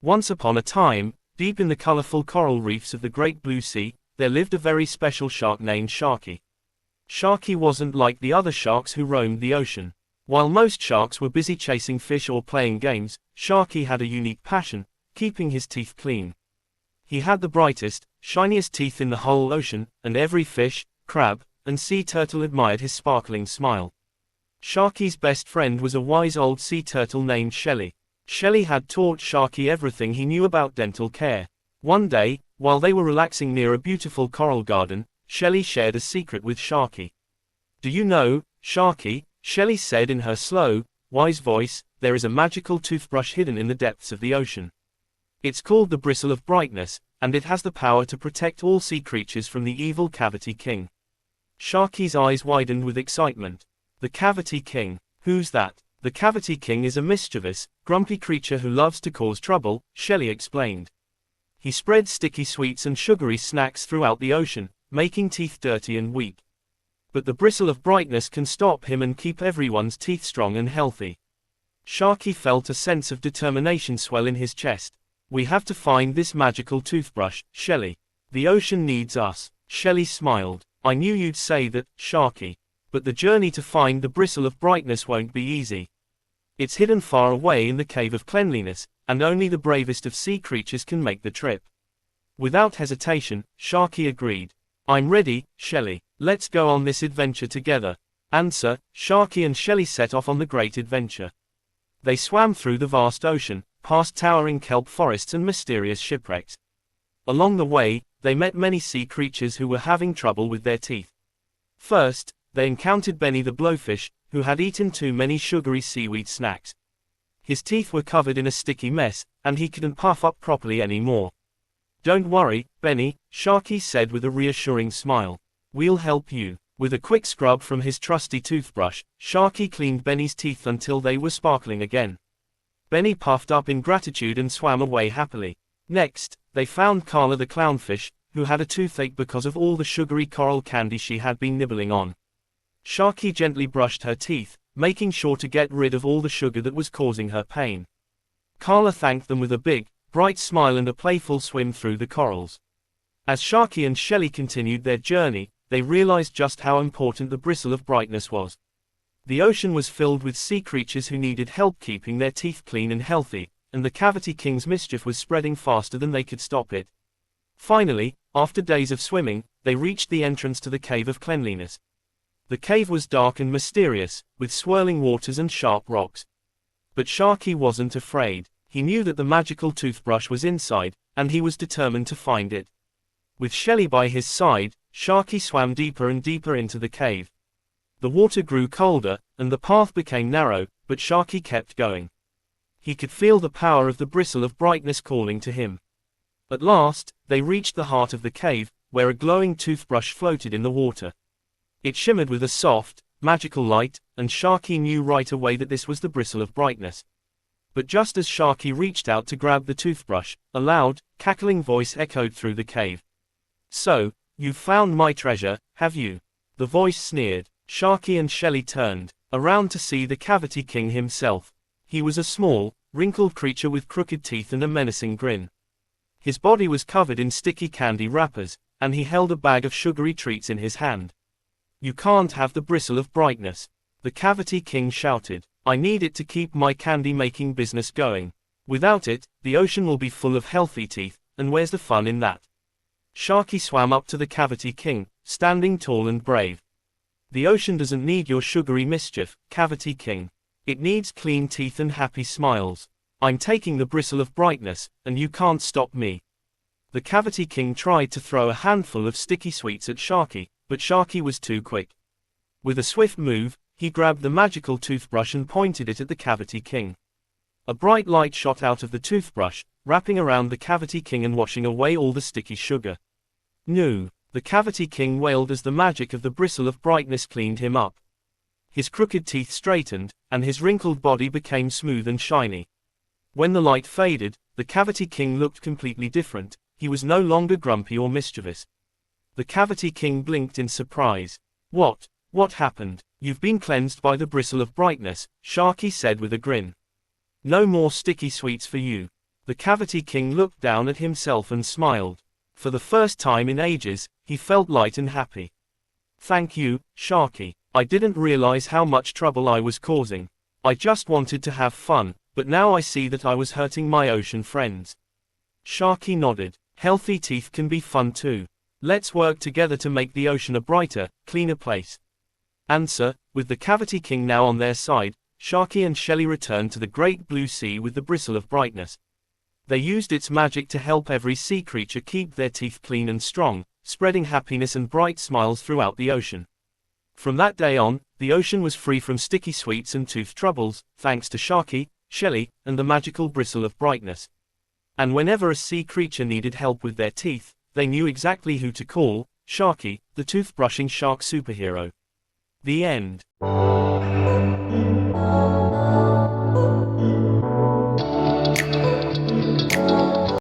Once upon a time, deep in the colorful coral reefs of the Great Blue Sea, there lived a very special shark named Sharky. Sharky wasn't like the other sharks who roamed the ocean. While most sharks were busy chasing fish or playing games, Sharky had a unique passion: keeping his teeth clean. He had the brightest, shiniest teeth in the whole ocean, and every fish, crab, and sea turtle admired his sparkling smile. Sharky's best friend was a wise old sea turtle named Shelly. Shelly had taught Sharky everything he knew about dental care. One day, while they were relaxing near a beautiful coral garden, Shelly shared a secret with Sharky. "Do you know, Sharky," Shelly said in her slow, wise voice, "there is a magical toothbrush hidden in the depths of the ocean. It's called the Bristle of Brightness, and it has the power to protect all sea creatures from the evil Cavity King." Sharky's eyes widened with excitement. The Cavity King? Who's that? The Cavity King is a mischievous, grumpy creature who loves to cause trouble, Shelly explained. He spreads sticky sweets and sugary snacks throughout the ocean, making teeth dirty and weak. But the Bristle of Brightness can stop him and keep everyone's teeth strong and healthy. Sharky felt a sense of determination swell in his chest. "We have to find this magical toothbrush, Shelly. The ocean needs us." Shelly smiled. "I knew you'd say that, Sharky. But the journey to find the Bristle of Brightness won't be easy. It's hidden far away in the Cave of Cleanliness, and only the bravest of sea creatures can make the trip." Without hesitation, Sharky agreed. "I'm ready, Shelly. Let's go on this adventure together." Answer: Sharky and Shelly set off on the great adventure. They swam through the vast ocean, past towering kelp forests and mysterious shipwrecks. Along the way, they met many sea creatures who were having trouble with their teeth. First, they encountered Benny the blowfish, who had eaten too many sugary seaweed snacks. His teeth were covered in a sticky mess, and he couldn't puff up properly anymore. "Don't worry, Benny," Sharky said with a reassuring smile. "We'll help you." With a quick scrub from his trusty toothbrush, Sharky cleaned Benny's teeth until they were sparkling again. Benny puffed up in gratitude and swam away happily. Next, they found Carla the clownfish, who had a toothache because of all the sugary coral candy she had been nibbling on. Sharky gently brushed her teeth, making sure to get rid of all the sugar that was causing her pain. Carla thanked them with a big, bright smile and a playful swim through the corals. As Sharky and Shelly continued their journey, they realized just how important the Bristle of Brightness was. The ocean was filled with sea creatures who needed help keeping their teeth clean and healthy, and the Cavity King's mischief was spreading faster than they could stop it. Finally, after days of swimming, they reached the entrance to the Cave of Cleanliness. The cave was dark and mysterious, with swirling waters and sharp rocks. But Sharky wasn't afraid. He knew that the magical toothbrush was inside, and he was determined to find it. With Shelly by his side, Sharky swam deeper and deeper into the cave. The water grew colder, and the path became narrow, but Sharky kept going. He could feel the power of the Bristle of Brightness calling to him. At last, they reached the heart of the cave, where a glowing toothbrush floated in the water. It shimmered with a soft, magical light, and Sharky knew right away that this was the Bristle of Brightness. But just as Sharky reached out to grab the toothbrush, a loud, cackling voice echoed through the cave. "So, you've found my treasure, have you?" The voice sneered. Sharky and Shelly turned around to see the Cavity King himself. He was a small, wrinkled creature with crooked teeth and a menacing grin. His body was covered in sticky candy wrappers, and he held a bag of sugary treats in his hand. "You can't have the Bristle of Brightness," the Cavity King shouted. "I need it to keep my candy-making business going. Without it, the ocean will be full of healthy teeth, and where's the fun in that?" Sharky swam up to the Cavity King, standing tall and brave. "The ocean doesn't need your sugary mischief, Cavity King. It needs clean teeth and happy smiles. I'm taking the Bristle of Brightness, and you can't stop me." The Cavity King tried to throw a handful of sticky sweets at Sharky, but Sharky was too quick. With a swift move, he grabbed the magical toothbrush and pointed it at the Cavity King. A bright light shot out of the toothbrush, wrapping around the Cavity King and washing away all the sticky sugar. "No!" the Cavity King wailed as the magic of the Bristle of Brightness cleaned him up. His crooked teeth straightened, and his wrinkled body became smooth and shiny. When the light faded, the Cavity King looked completely different. He was no longer grumpy or mischievous. The Cavity King blinked in surprise. What happened?" "You've been cleansed by the Bristle of Brightness," Sharky said with a grin. "No more sticky sweets for you." The The Cavity King looked down at himself and smiled. For the first time in ages, he felt light and happy. Thank you, Sharky. I didn't realize how much trouble I was causing. I just wanted to have fun, but now I see that I was hurting my ocean friends. Sharky nodded. Healthy teeth can be fun too. Let's work together to make the ocean a brighter, cleaner place. Answer. With the Cavity King now on their side, Sharky and Shelly returned to the great blue sea with the bristle of brightness. They used its magic to help every sea creature keep their teeth clean and strong, spreading happiness and bright smiles throughout the ocean. From that day on, the ocean was free from sticky sweets and tooth troubles, thanks to Sharky, Shelly, and the magical bristle of brightness. And whenever a sea creature needed help with their teeth, they knew exactly who to call: Sharky, the toothbrushing shark superhero. The end.